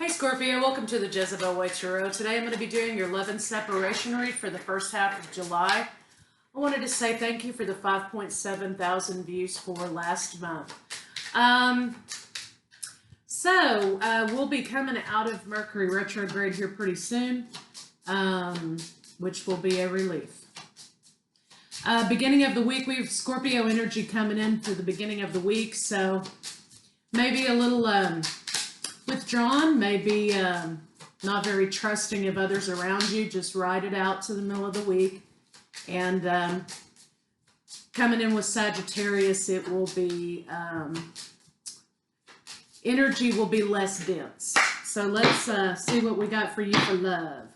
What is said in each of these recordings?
Hey Scorpio, welcome to the Jezebel Way Tarot. Today I'm going to be doing your love and separation read for the first half of July. I wanted to say thank you for the 5.7 thousand views for last month. We'll be coming out of Mercury retrograde here pretty soon, which will be a relief. Beginning of the week, we have Scorpio energy coming in for the beginning of the week, so maybe a little withdrawn, maybe not very trusting of others around you. Just ride it out to the middle of the week. And coming in with Sagittarius, it will be, energy will be less dense. So let's see what we got for you for love.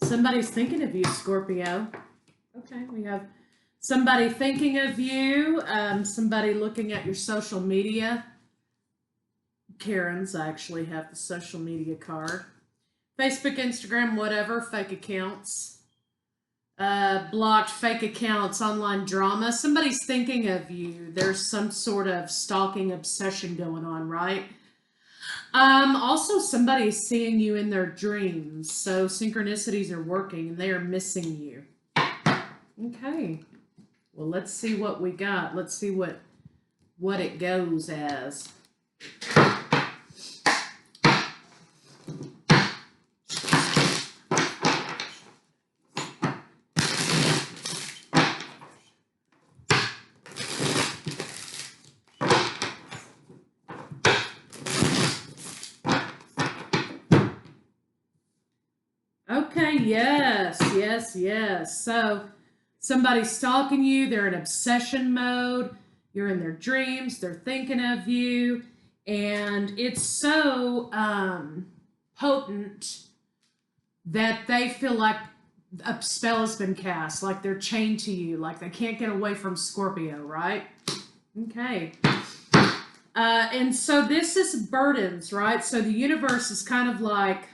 Somebody's thinking of you, Scorpio. Okay, we have somebody thinking of you, somebody looking at your social media. Karen's, I actually have the social media card. Facebook, Instagram, whatever, fake accounts. Blocked fake accounts, online drama. Somebody's thinking of you. There's some sort of stalking obsession going on, right? Also, somebody's seeing you in their dreams. So synchronicities are working and they are missing you. Okay. Well, let's see what we got. Let's see what it goes as. Okay, yes. So somebody's stalking you. They're in obsession mode. You're in their dreams. They're thinking of you. And it's so potent that they feel like a spell has been cast, like they're chained to you, like they can't get away from Scorpio, right? Okay. And so this is burdens, right? So the universe is kind of like,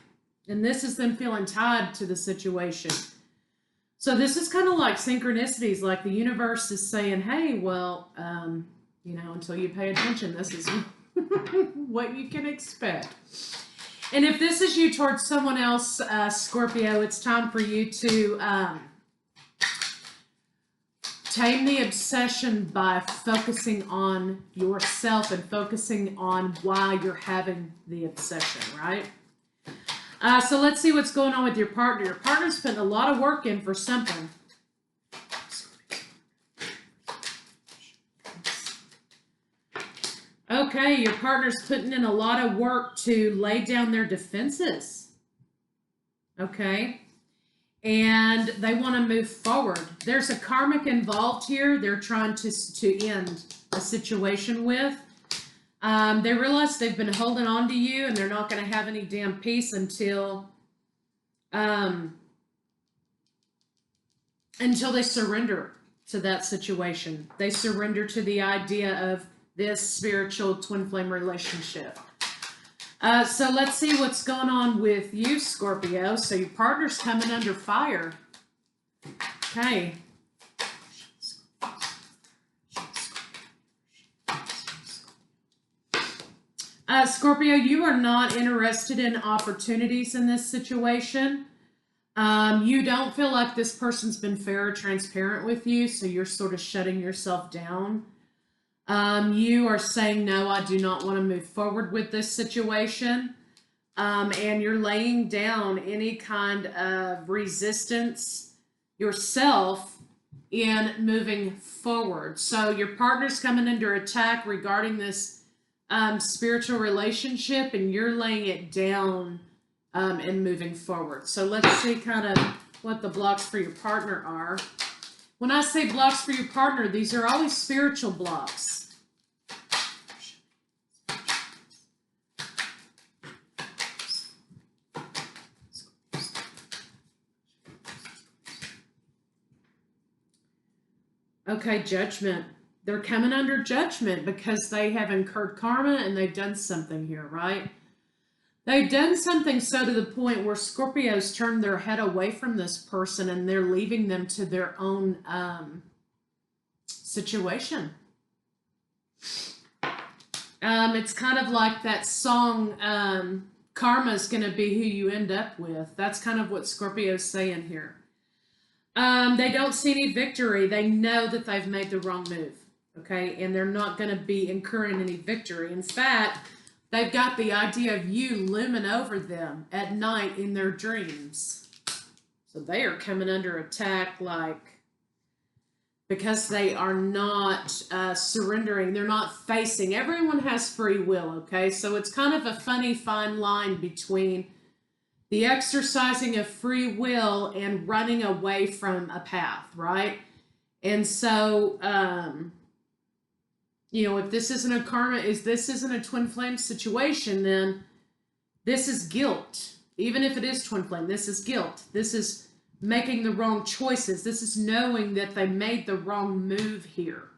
and this is them feeling tied to the situation. So this is kind of like synchronicities, like the universe is saying, hey, well, until you pay attention, this is what you can expect. And if this is you towards someone else, Scorpio, it's time for you to tame the obsession by focusing on yourself and focusing on why you're having the obsession, right? So let's see what's going on with your partner. Your partner's putting a lot of work in for something. Okay, your partner's putting in a lot of work to lay down their defenses. Okay. And they want to move forward. There's a karmic involved here they're trying to end a situation with. They realize they've been holding on to you and they're not going to have any damn peace until they surrender to that situation. They surrender to the idea of this spiritual twin flame relationship. So let's see what's going on with you, Scorpio. So your partner's coming under fire. Okay. Scorpio, you are not interested in opportunities in this situation. You don't feel like this person's been fair or transparent with you, so you're sort of shutting yourself down. You are saying, no, I do not want to move forward with this situation. And you're laying down any kind of resistance yourself in moving forward. So your partner's coming under attack regarding this spiritual relationship, and you're laying it down and moving forward. So let's see kind of what the blocks for your partner are. When I say blocks for your partner, these are always spiritual blocks. Okay, judgment. They're coming under judgment because they have incurred karma and they've done something here, right? They've done something so to the point where Scorpios turned their head away from this person and they're leaving them to their own situation. It's kind of like that song, Karma's going to be who you end up with. That's kind of what Scorpio's saying here. They don't see any victory. They know that they've made the wrong move, okay? And they're not going to be incurring any victory. In fact, they've got the idea of you looming over them at night in their dreams. So they are coming under attack, like, because they are not surrendering. They're not facing. Everyone has free will, okay? So it's kind of a funny fine line between the exercising of free will and running away from a path, right? And so, you know, if this isn't a karma, this isn't a twin flame situation, then this is guilt. Even if it is twin flame, this is guilt. This is making the wrong choices. This is knowing that they made the wrong move here,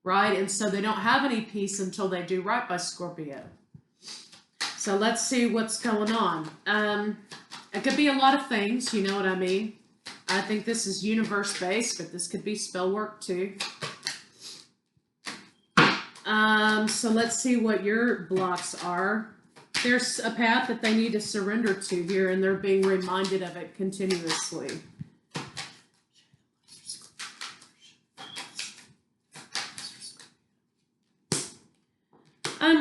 right? And so they don't have any peace until they do right by Scorpio. So let's see what's going on. It could be a lot of things, you know what I mean? I think this is universe-based, but this could be spell work too. So let's see what your blocks are. There's a path that they need to surrender to here, and they're being reminded of it continuously.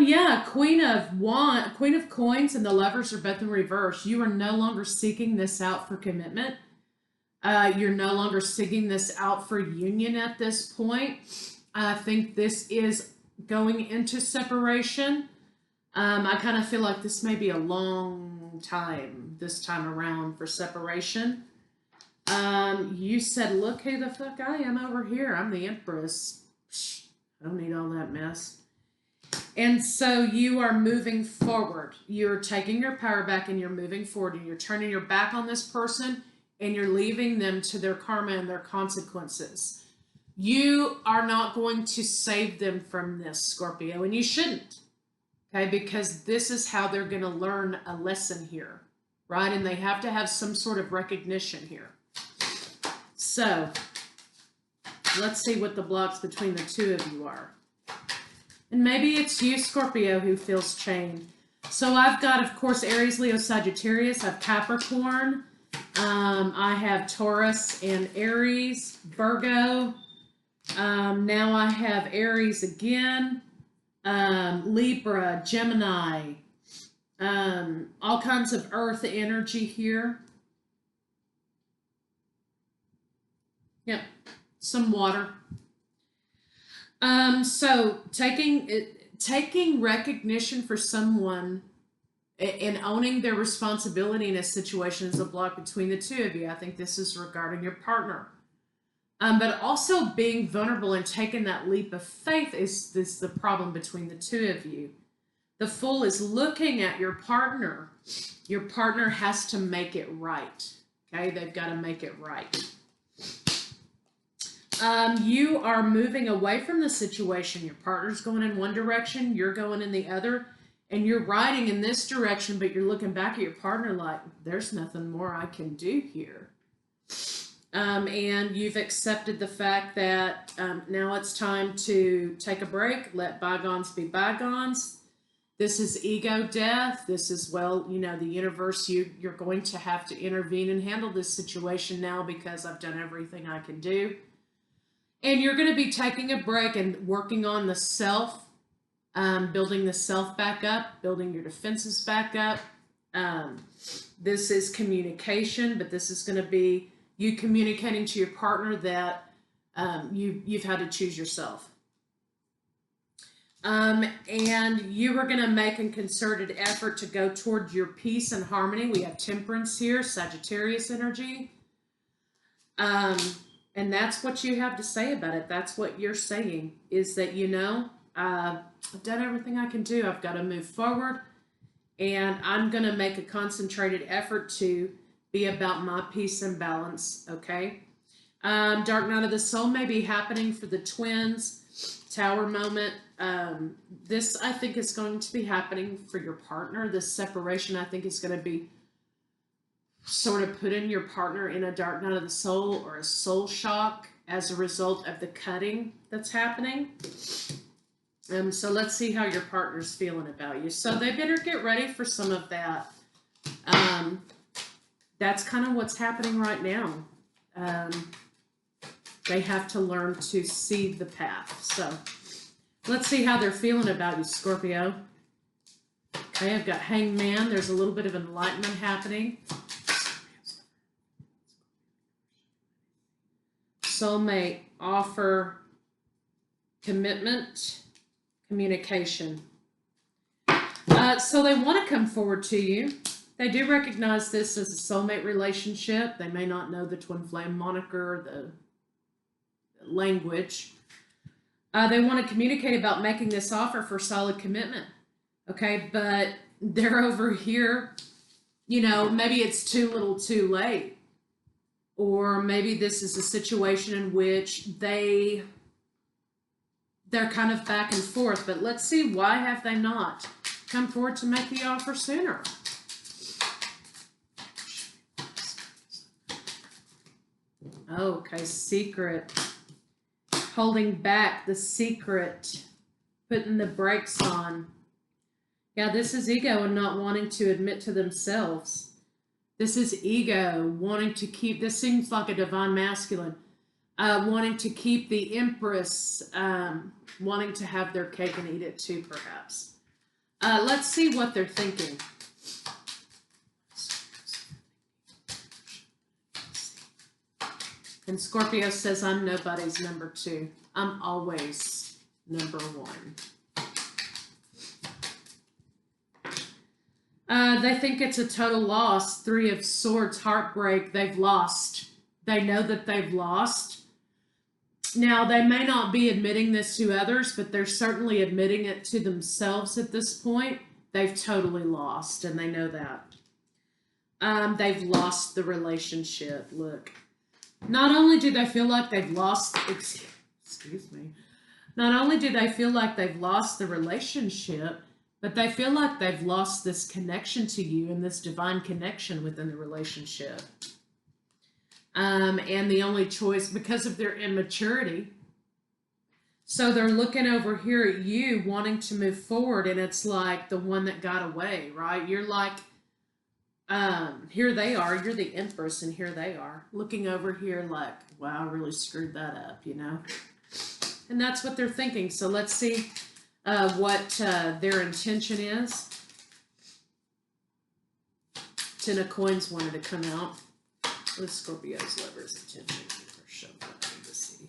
Yeah, Queen of Coins and the Lovers are both in reverse. You are no longer seeking this out for commitment. You're no longer seeking this out for union at this point. I think this is going into separation. I kind of feel like this may be a long time this time around for separation. You said, look who the fuck I am over here. I'm the Empress. I don't need all that mess. And so you are moving forward. You're taking your power back and you're moving forward, and you're turning your back on this person and you're leaving them to their karma and their consequences. You are not going to save them from this, Scorpio, and you shouldn't. Okay, because this is how they're going to learn a lesson here, right? And they have to have some sort of recognition here. So let's see what the blocks between the two of you are. And maybe it's you, Scorpio, who feels chained. So I've got, of course, Aries, Leo, Sagittarius. I have Capricorn. I have Taurus and Aries, Virgo. Now I have Aries again. Libra, Gemini, all kinds of earth energy here. Yep, some water. So taking recognition for someone and owning their responsibility in a situation is a block between the two of you. I think this is regarding your partner. But also being vulnerable and taking that leap of faith is the problem between the two of you. The Fool is looking at your partner. Your partner has to make it right. Okay, they've got to make it right. You are moving away from the situation. Your partner's going in one direction, you're going in the other, and you're riding in this direction, but you're looking back at your partner like, there's nothing more I can do here. And you've accepted the fact that now it's time to take a break, let bygones be bygones. This is ego death. This is, well, you know, the universe, you're going to have to intervene and handle this situation now because I've done everything I can do. And you're going to be taking a break and working on the self, building the self back up, building your defenses back up. This is communication, but this is going to be you communicating to your partner that you've had to choose yourself. And you are going to make a concerted effort to go toward your peace and harmony. We have Temperance here, Sagittarius energy. And that's what you have to say about it. That's what you're saying, is that, you know, I've done everything I can do. I've got to move forward, and I'm going to make a concentrated effort to be about my peace and balance, okay? Dark Night of the Soul may be happening for the twins. Tower moment. This, I think, is going to be happening for your partner. This separation, I think, is going to be sort of putting your partner in a dark night of the soul or a soul shock as a result of the cutting that's happening. So let's see how your partner's feeling about you. So they better get ready for some of that. That's kind of what's happening right now. They have to learn to see the path. So let's see how they're feeling about you, Scorpio. Okay, I've got Hangman. There's a little bit of enlightenment happening. Soulmate, offer, commitment, communication. So they want to come forward to you. They do recognize this as a soulmate relationship. They may not know the twin flame moniker, the language. They want to communicate about making this offer for solid commitment. Okay, but they're over here, you know, maybe it's too little too late. Or maybe this is a situation in which they're kind of back and forth. But let's see, why have they not come forward to make the offer sooner? Oh, okay, secret. Holding back, the secret. Putting the brakes on. Yeah, this is ego and not wanting to admit to themselves. This is ego wanting to keep, this seems like a divine masculine, wanting to keep the Empress, wanting to have their cake and eat it too, perhaps. Let's see what they're thinking. And Scorpio says, I'm nobody's number 2. I'm always number 1. They think it's a total loss. 3 of Swords, heartbreak. They've lost. They know that they've lost. Now, they may not be admitting this to others, but they're certainly admitting it to themselves at this point. They've totally lost, and they know that. They've lost the relationship. Look. Not only do they feel like they've lost... Excuse me. Not only do they feel like they've lost the relationship, but they feel like they've lost this connection to you and this divine connection within the relationship. And the only choice, because of their immaturity, so they're looking over here at you wanting to move forward, and it's like the one that got away, right? You're like, here they are, you're the Empress, and here they are, looking over here like, wow, I really screwed that up, you know? And that's what they're thinking. So let's see what their intention is. 10 of Coins wanted to come out. With Scorpio's lover's attention. Show what I need to see.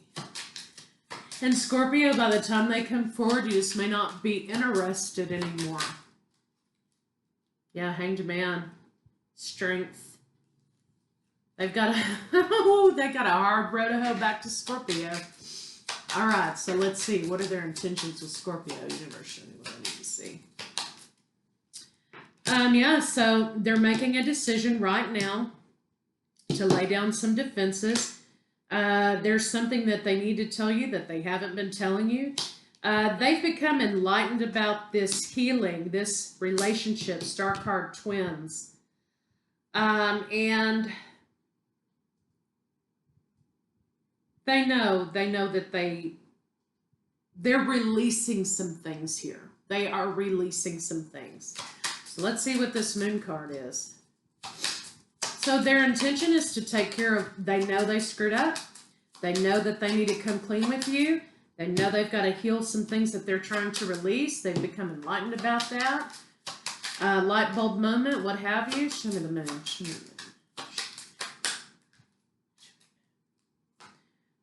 And Scorpio, by the time they come forward, you just may not be interested anymore. Yeah, Hanged Man. Strength. They've got a hard road to hoe back to Scorpio. All right, so let's see. What are their intentions with Scorpio? Universe, show me what I need to see. Yeah, so they're making a decision right now to lay down some defenses. There's something that they need to tell you that they haven't been telling you. They've become enlightened about this healing, this relationship, Star Card Twins. And they know that they're releasing some things here. They are releasing some things. So let's see what this Moon card is. So their intention is to take care of, they know they screwed up. They know that they need to come clean with you. They know they've got to heal some things that they're trying to release. They've become enlightened about that. Light bulb moment, what have you. Show me the Moon. Show me the Moon.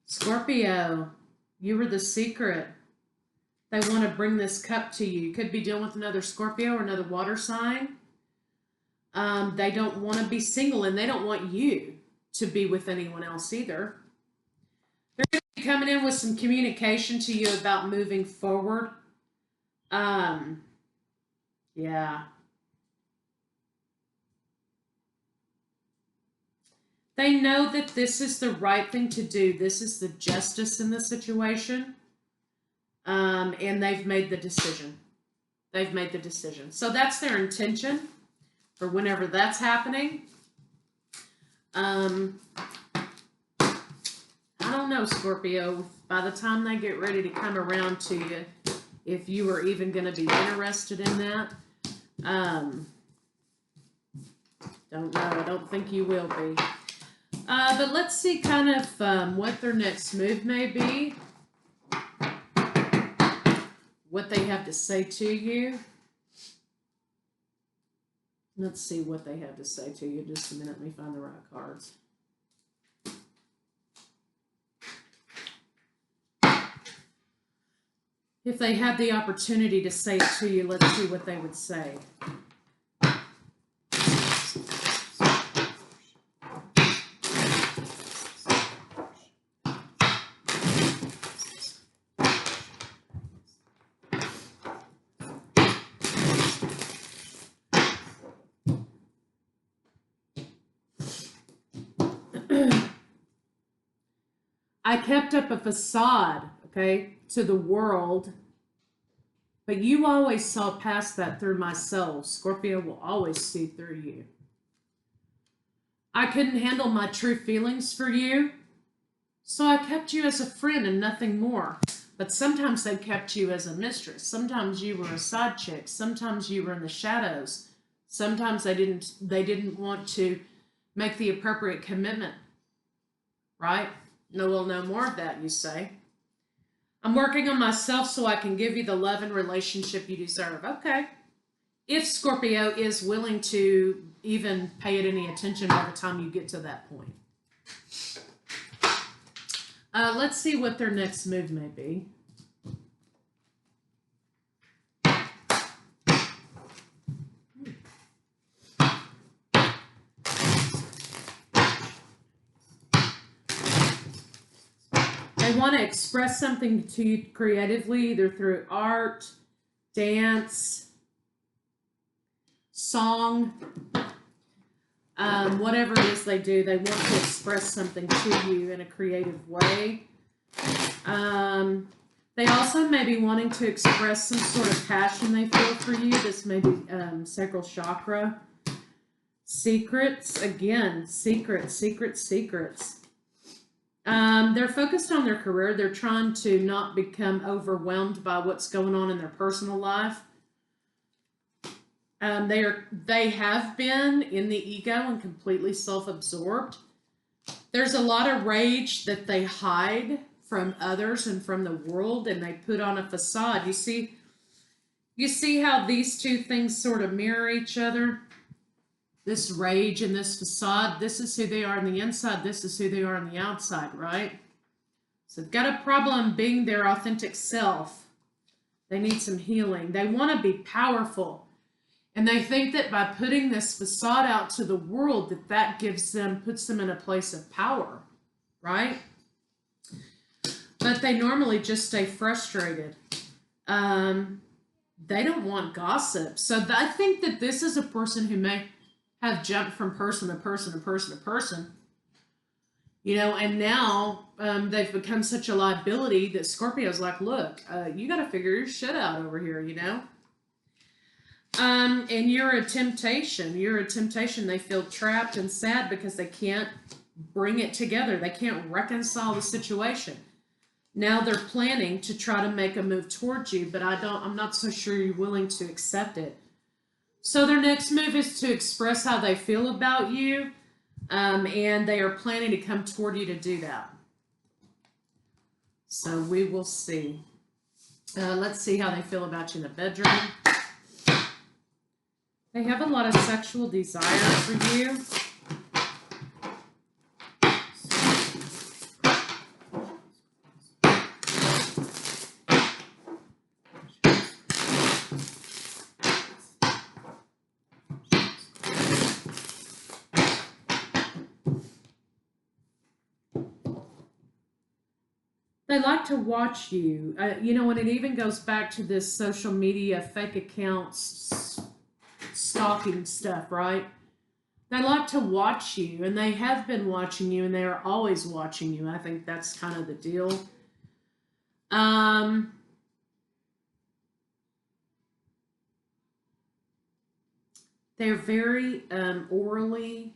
Scorpio, you were the secret. They want to bring this cup to you. You could be dealing with another Scorpio or another water sign. They don't want to be single, and they don't want you to be with anyone else either. They're going to be coming in with some communication to you about moving forward. Yeah. They know that this is the right thing to do. This is the justice in the situation. And they've made the decision. They've made the decision. So that's their intention for whenever that's happening. I don't know, Scorpio. By the time they get ready to come around to you, if you are even going to be interested in that, don't know. I don't think you will be. But let's see kind of what their next move may be. What they have to say to you. Let's see what they have to say to you. Just a minute. Let me find the right cards. If they had the opportunity to say it to you, let's see what they would say. I kept up a facade, okay, to the world, but you always saw past that through my soul. Scorpio will always see through you. I couldn't handle my true feelings for you, so I kept you as a friend and nothing more. But sometimes they kept you as a mistress. Sometimes you were a side chick. Sometimes you were in the shadows. Sometimes they didn't want to make the appropriate commitment, right? No, we'll know more of that, you say. I'm working on myself so I can give you the love and relationship you deserve. Okay. If Scorpio is willing to even pay it any attention by the time you get to that point. Let's see what their next move may be. They want to express something to you creatively, either through art, dance, song, whatever it is they do. They want to express something to you in a creative way. They also may be wanting to express some sort of passion they feel for you. This may be sacral chakra. Secrets, again, secrets. They're focused on their career. They're trying to not become overwhelmed by what's going on in their personal life. They have been in the ego and completely self-absorbed. There's a lot of rage that they hide from others and from the world, and they put on a facade. You see how these two things sort of mirror each other? This rage and this facade, this is who they are on the inside, this is who they are on the outside, right? So they've got a problem being their authentic self. They need some healing. They want to be powerful. And they think that by putting this facade out to the world, that puts them in a place of power, right? But they normally just stay frustrated. They don't want gossip. So I think that this is a person who may have jumped from person to person to person to person, and now they've become such a liability that Scorpio's like, look, you got to figure your shit out over here, and you're a temptation. They feel trapped and sad because they can't bring it together. They can't reconcile the situation. Now they're planning to try to make a move towards you, but I'm not so sure you're willing to accept it. So their next move is to express how they feel about you, and they are planning to come toward you to do that. So we will see. Let's see how they feel about you in the bedroom. They have a lot of sexual desire for you. They like to watch you, and it even goes back to this social media, fake accounts, stalking stuff, right? They like to watch you, and they have been watching you, and they are always watching you. I think that's kind of the deal. They're very orally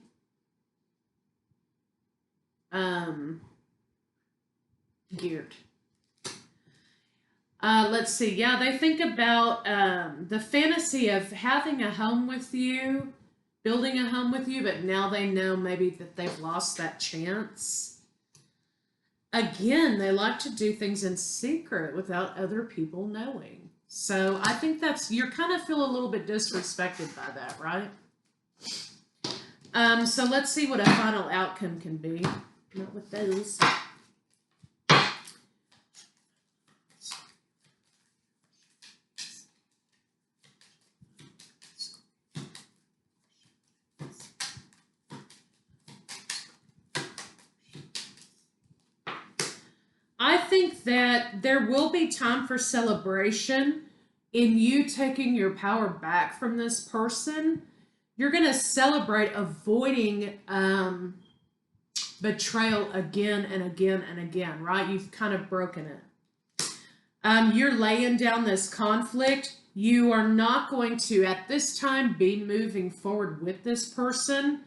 geared. Let's see. Yeah, they think about the fantasy of having a home with you, building a home with you, but now they know maybe that they've lost that chance. Again, they like to do things in secret without other people knowing. So I think you're kind of feel a little bit disrespected by that, right? So let's see what a final outcome can be. Not with those. I think that there will be time for celebration in you taking your power back from this person. You're going to celebrate avoiding betrayal again and again and again, right? You've kind of broken it. You're laying down this conflict. You are not going to, at this time, be moving forward with this person.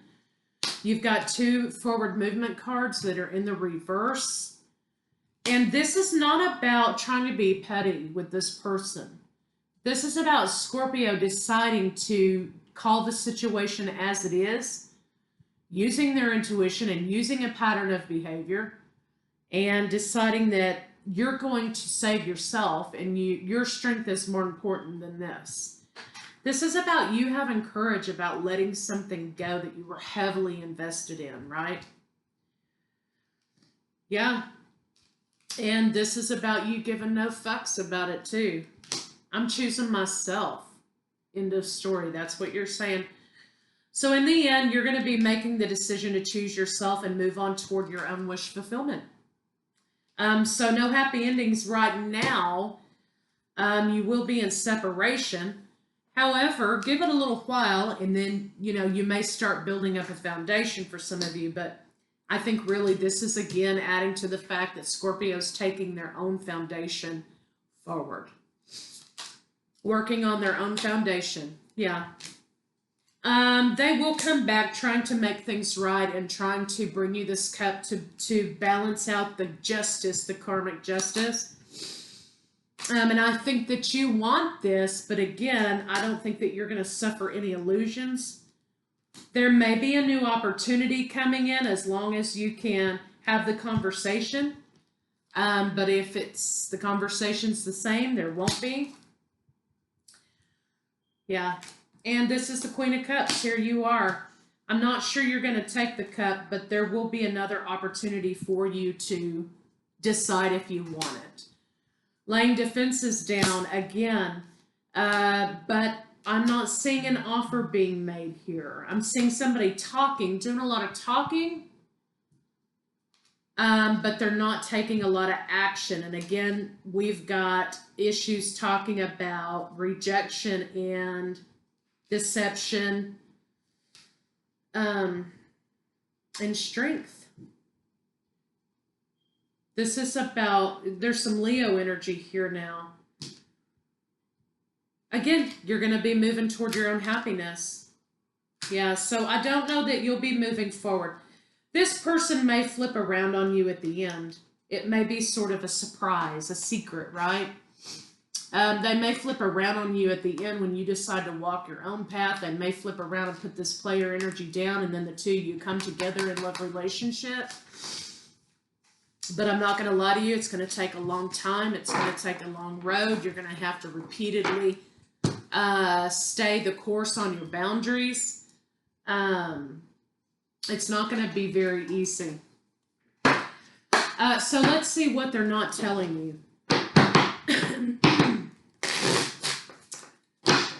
You've got 2 forward movement cards that are in the reverse. And this is not about trying to be petty with this person. This is about Scorpio deciding to call the situation as it is, using their intuition and using a pattern of behavior, and deciding that you're going to save yourself and your strength is more important than this. This is about you having courage about letting something go that you were heavily invested in, right? Yeah. And this is about you giving no fucks about it too. I'm choosing myself. End of story. That's what you're saying. So in the end, you're going to be making the decision to choose yourself and move on toward your own wish fulfillment. So no happy endings right now. You will be in separation. However, give it a little while and then, you may start building up a foundation for some of you. But I think really this is, again, adding to the fact that Scorpio's taking their own foundation forward. Working on their own foundation. Yeah. They will come back trying to make things right and trying to bring you this cup to balance out the justice, the karmic justice. And I think that you want this, but again, I don't think that you're going to suffer any illusions. There may be a new opportunity coming in as long as you can have the conversation. But if the conversation's the same, there won't be. Yeah. And this is the Queen of Cups. Here you are. I'm not sure you're going to take the cup, but there will be another opportunity for you to decide if you want it. Laying defenses down again. But I'm not seeing an offer being made here. I'm seeing somebody talking, doing a lot of talking, but they're not taking a lot of action. And again, we've got issues talking about rejection and deception, and strength. This is about, there's some Leo energy here now. Again, you're going to be moving toward your own happiness. Yeah, so I don't know that you'll be moving forward. This person may flip around on you at the end. It may be sort of a surprise, a secret, right? They may flip around on you at the end when you decide to walk your own path. They may flip around and put this player energy down, and then the two of you come together in love relationship. But I'm not going to lie to you, it's going to take a long time. It's going to take a long road. You're going to have to repeatedly stay the course on your boundaries. It's not going to be very easy. So let's see what they're not telling you.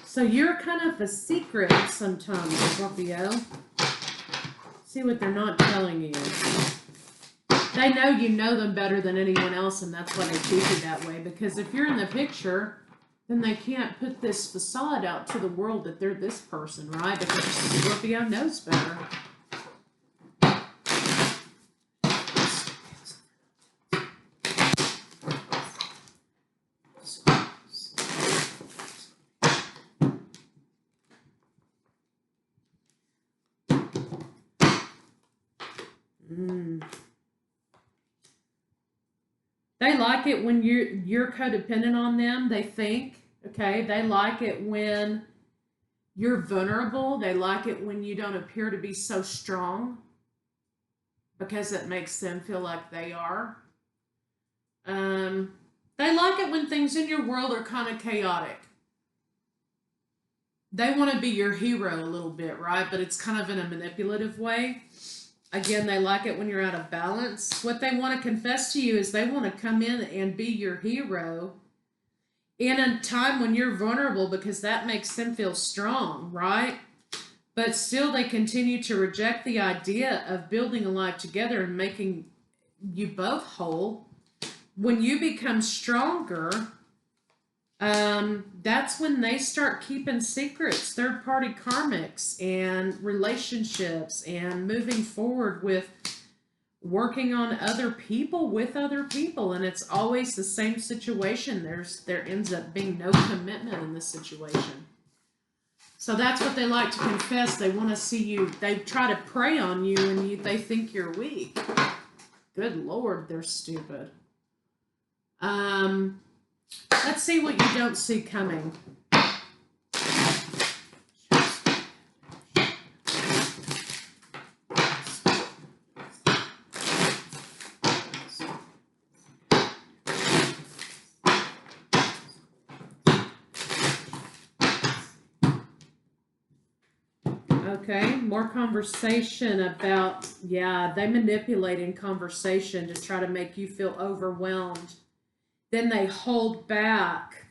So you're kind of a secret sometimes, Scorpio. See what they're not telling you. They know you know them better than anyone else, and that's why they treat you that way. Because if you're in the picture, then they can't put this facade out to the world that they're this person, right? Because Scorpio knows better. They like it when you're codependent on them, they think. Okay, they like it when you're vulnerable. They like it when you don't appear to be so strong, because it makes them feel like they are. They like it when things in your world are kind of chaotic. They want to be your hero a little bit, right? But it's kind of in a manipulative way. Again, they like it when you're out of balance. What they want to confess to you is they want to come in and be your hero in a time when you're vulnerable, because that makes them feel strong, right? But still, they continue to reject the idea of building a life together and making you both whole. When you become stronger, that's when they start keeping secrets, third-party karmics and relationships, and moving forward with working on other people with other people. And it's always the same situation. There ends up being no commitment in this situation. So that's what they like to confess. They want to see you. They try to prey on you, and they think you're weak. Good Lord, they're stupid. Let's see what you don't see coming. Okay, more conversation about, they manipulate in conversation to try to make you feel overwhelmed. Then they hold back.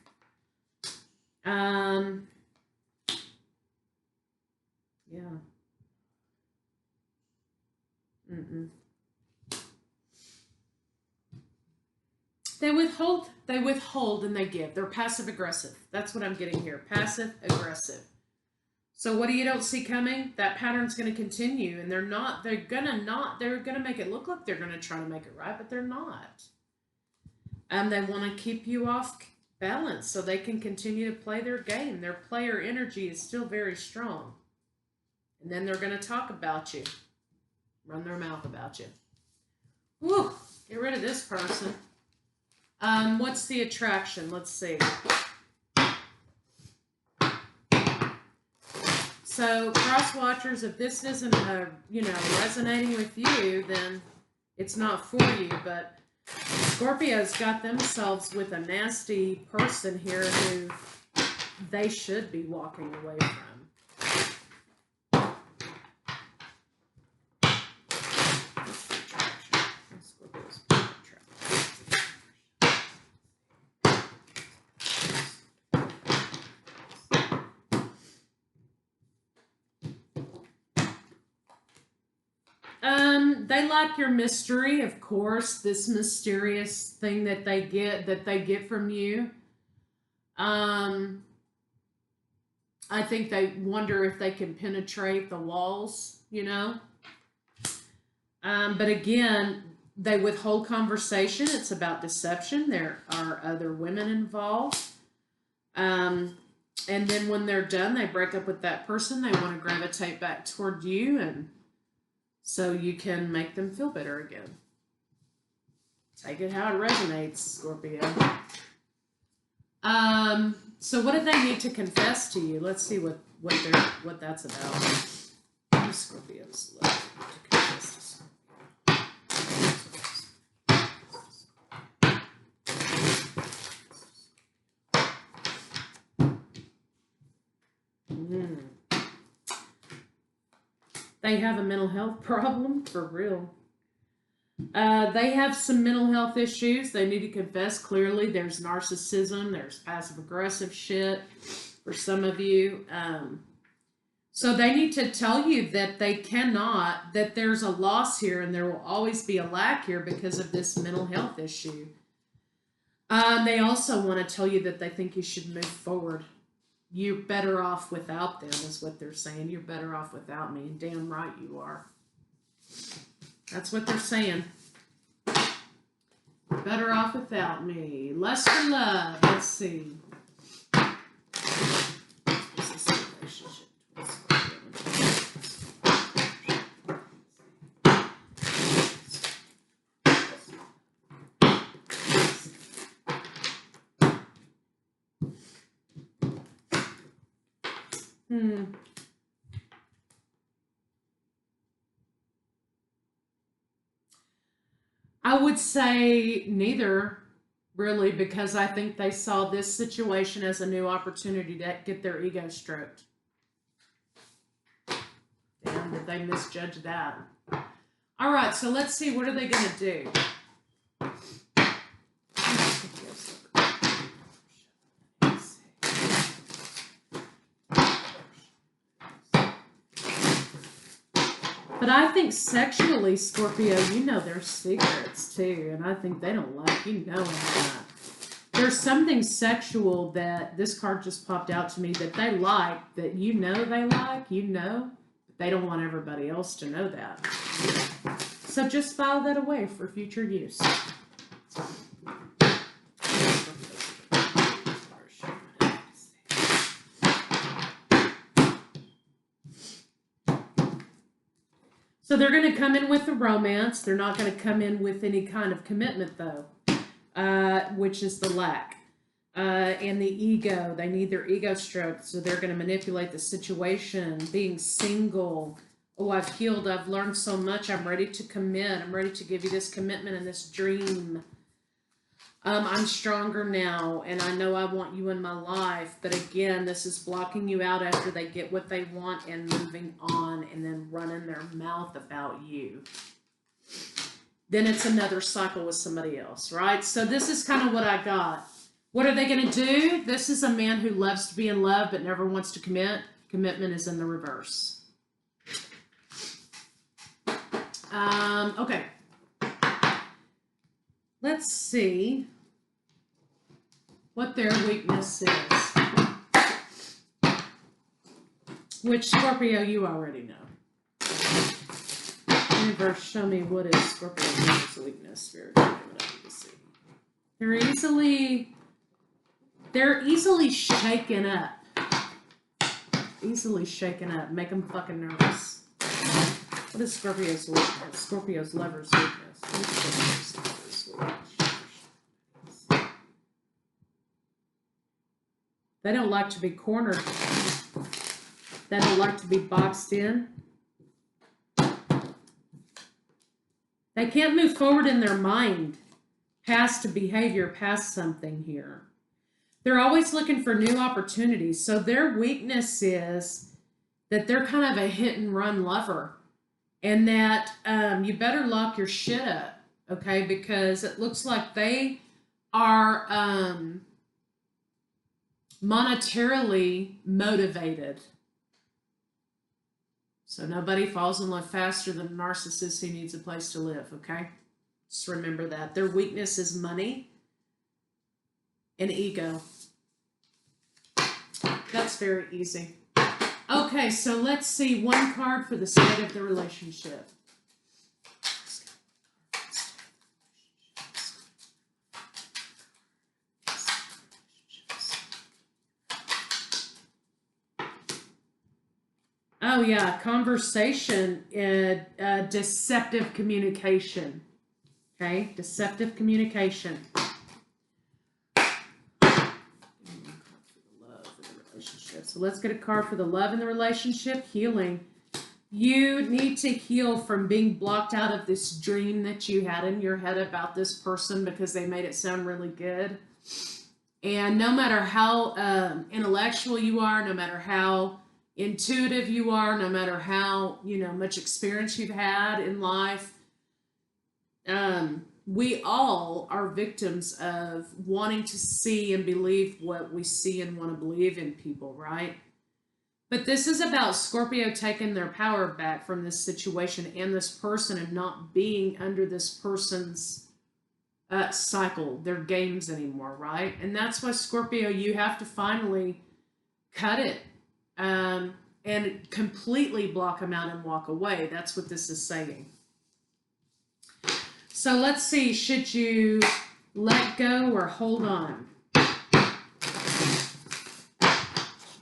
They withhold and they give. They're passive aggressive. That's what I'm getting here. Passive aggressive. So what do you don't see coming? That pattern's going to continue, and they're going to make it look like they're going to try to make it right, but they're not. They want to keep you off balance so they can continue to play their game. Their player energy is still very strong. And then they're going to talk about you. Run their mouth about you. Whew, get rid of this person. What's the attraction? Let's see. So, cross watchers, if this isn't, resonating with you, then it's not for you. But Scorpio's got themselves with a nasty person here who they should be walking away from. They like your mystery, of course, this mysterious thing that they get from you. I think they wonder if they can penetrate the walls, But again, they withhold conversation. It's about deception. There are other women involved. And then when they're done, they break up with that person. They want to gravitate back toward you, and so you can make them feel better again. Take it how it resonates, Scorpio. So what do they need to confess to you? Let's see what that's about. Scorpio's love to confess to Scorpio. They have a mental health problem, for real. They have some mental health issues. They need to confess clearly. There's narcissism. There's passive-aggressive shit for some of you. So they need to tell you that that there's a loss here, and there will always be a lack here because of this mental health issue. They also want to tell you that they think you should move forward. You're better off without them, is what they're saying. You're better off without me, and damn right you are. That's what they're saying. You're better off without me. Lust for love. Let's see. What's this relationship between Scorpio and I would say neither, really, because I think they saw this situation as a new opportunity to get their ego stroked. Damn, did they misjudge that? All right, so let's see, what are they going to do? But I think sexually, Scorpio, you know their secrets too, and I think they don't like you knowing that. There's something sexual that this card just popped out to me that they like, that you know they like, but they don't want everybody else to know that. So just file that away for future use. So they're going to come in with a romance. They're not going to come in with any kind of commitment, though, which is the lack. And the ego. They need their ego stroked, so they're going to manipulate the situation. Being single. Oh, I've healed. I've learned so much. I'm ready to commit. I'm ready to give you this commitment and this dream. I'm stronger now, and I know I want you in my life. But again, this is blocking you out after they get what they want and moving on and then running their mouth about you. Then it's another cycle with somebody else, right? So this is kind of what I got. What are they going to do? This is a man who loves to be in love but never wants to commit. Commitment is in the reverse. Okay. Let's see what their weakness is. Which, Scorpio, you already know. Universe, show me what is Scorpio's weakness. Spirit, what I need to see. They're easily shaken up. Easily shaken up. Make them fucking nervous. What is Scorpio's weakness? Scorpio's lover's weakness. They don't like to be cornered. They don't like to be boxed in. They can't move forward in their mind past a behavior, past something here. They're always looking for new opportunities. So their weakness is that they're kind of a hit and run lover. And that you better lock your shit up, okay? Because it looks like they are monetarily motivated. So nobody falls in love faster than a narcissist who needs a place to live, okay? Just remember that. Their weakness is money and ego. That's very easy. Okay, so let's see one card for the state of the relationship. Oh, yeah, conversation, deceptive communication. Okay, deceptive communication. So let's get a card for the love in the relationship. Healing. You need to heal from being blocked out of this dream that you had in your head about this person because they made it sound really good. And no matter how intellectual you are, no matter how intuitive you are, no matter how much experience you've had in life, we all are victims of wanting to see and believe what we see and want to believe in people, right? But this is about Scorpio taking their power back from this situation and this person and not being under this person's cycle, their games anymore, right? And that's why, Scorpio, you have to finally cut it and completely block them out and walk away. That's what this is saying. So let's see, should you let go or hold on?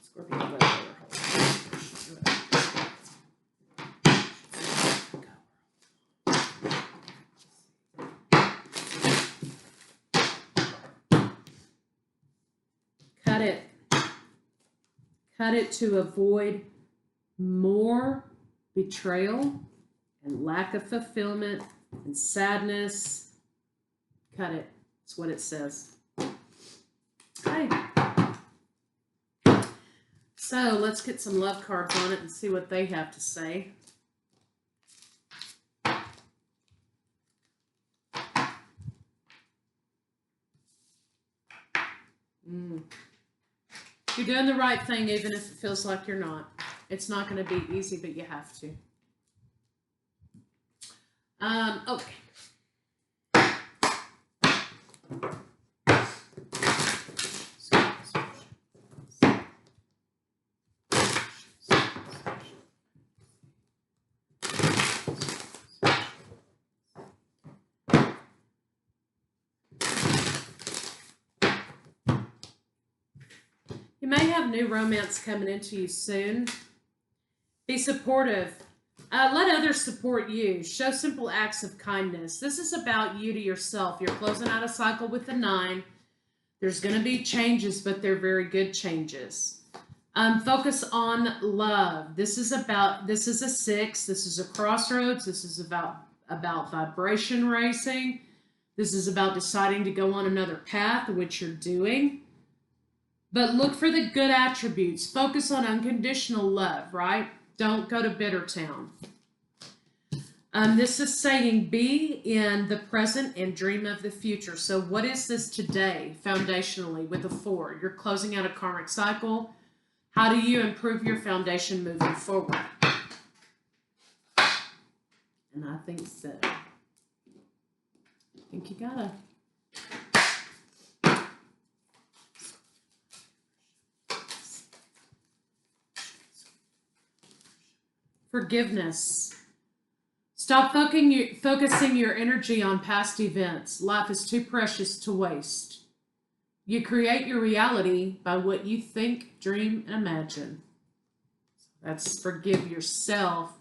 Scorpio, let go or hold on. Cut it. Cut it to avoid more betrayal and lack of fulfillment and sadness. Cut it. That's what it says. Okay. So let's get some love cards on it and see what they have to say. You're doing the right thing even if it feels like you're not. It's not going to be easy, but you have to. Okay. You may have new romance coming into you soon. Be supportive. Let others support you. Show simple acts of kindness. This is about you to yourself. You're closing out a cycle with the 9. There's going to be changes, but they're very good changes. Focus on love. This is a 6. This is a crossroads. This is about vibration racing. This is about deciding to go on another path, which you're doing. But look for the good attributes. Focus on unconditional love, right? Don't go to bitter town. This is saying be in the present and dream of the future. So what is this today, foundationally, with a 4? You're closing out a karmic cycle. How do you improve your foundation moving forward? And I think so. I think you gotta. Forgiveness. Stop focusing your energy on past events. Life is too precious to waste. You create your reality by what you think, dream, and imagine. That's forgive yourself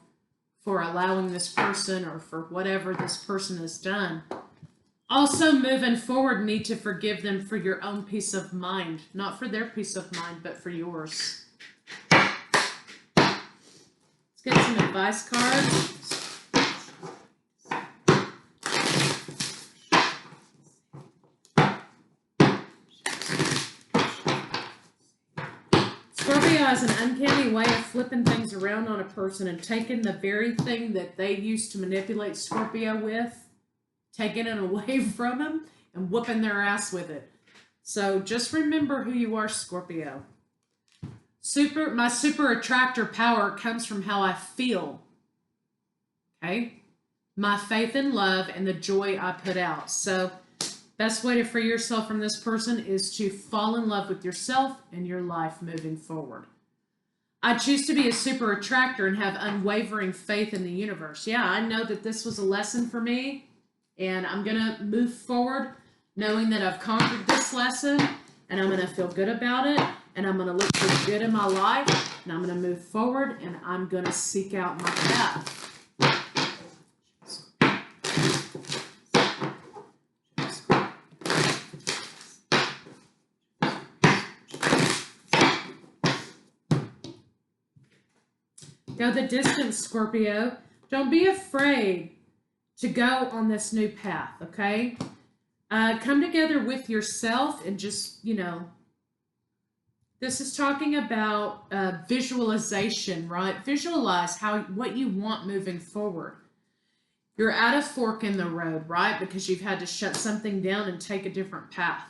for allowing this person or for whatever this person has done. Also, moving forward, need to forgive them for your own peace of mind. Not for their peace of mind, but for yours. Let's get some advice cards. Scorpio has an uncanny way of flipping things around on a person and taking the very thing that they used to manipulate Scorpio with, taking it away from them and whooping their ass with it. So just remember who you are, Scorpio. My super attractor power comes from how I feel. Okay? My faith and love and the joy I put out. So best way to free yourself from this person is to fall in love with yourself and your life moving forward. I choose to be a super attractor and have unwavering faith in the universe. Yeah, I know that this was a lesson for me, and I'm going to move forward knowing that I've conquered this lesson, and I'm going to feel good about it, and I'm going to look for good in my life, and I'm going to move forward, and I'm going to seek out my path. Go the distance, Scorpio. Don't be afraid to go on this new path, okay? Come together with yourself and just, this is talking about visualization, right? Visualize what you want moving forward. You're at a fork in the road, right? Because you've had to shut something down and take a different path.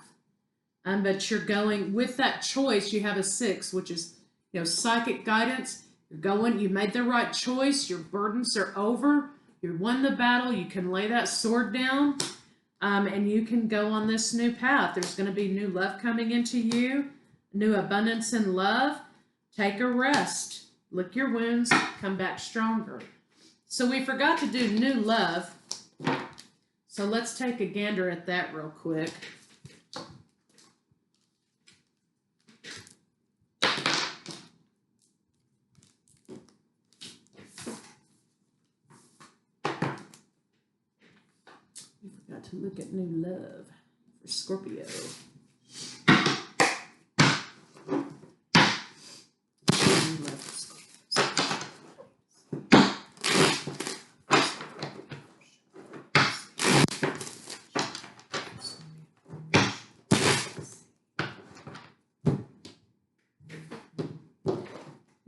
But you're going, with that choice, you have a 6, which is, psychic guidance. You made the right choice. Your burdens are over. You won the battle. You can lay that sword down, and you can go on this new path. There's going to be new love coming into you, new abundance in love. Take a rest. Lick your wounds. Come back stronger. So we forgot to do new love. So let's take a gander at that real quick. To look at new love for Scorpio.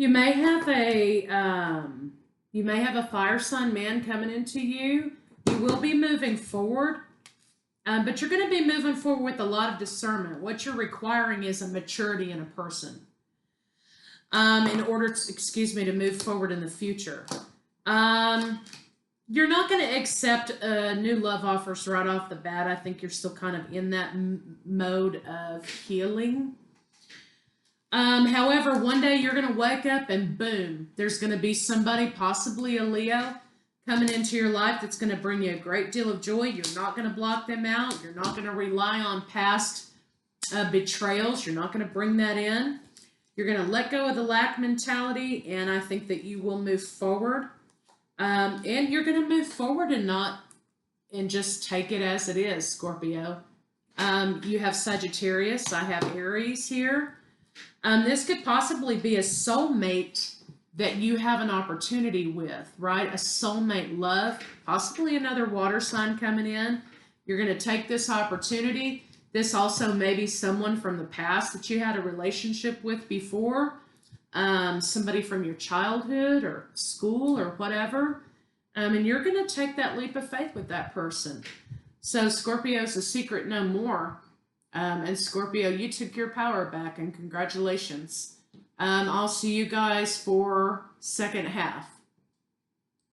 You may have a fire sign man coming into you. You will be moving forward, but you're going to be moving forward with a lot of discernment. What you're requiring is a maturity in a person in order to move forward in the future. You're not going to accept new love offers right off the bat. I think you're still kind of in that mode of healing. However, one day you're going to wake up and boom, there's going to be somebody, possibly a Leo, coming into your life that's going to bring you a great deal of joy. You're not going to block them out. You're not going to rely on past betrayals. You're not going to bring that in. You're going to let go of the lack mentality, and I think that you will move forward. And you're going to move forward and just take it as it is, Scorpio. You have Sagittarius. I have Aries here. This could possibly be a soulmate that you have an opportunity with, right? A soulmate love, possibly another water sign coming in. You're going to take this opportunity. This also may be someone from the past that you had a relationship with before, somebody from your childhood or school or whatever. And you're going to take that leap of faith with that person. So Scorpio's a secret no more. And Scorpio, you took your power back, and congratulations. I'll see you guys for second half.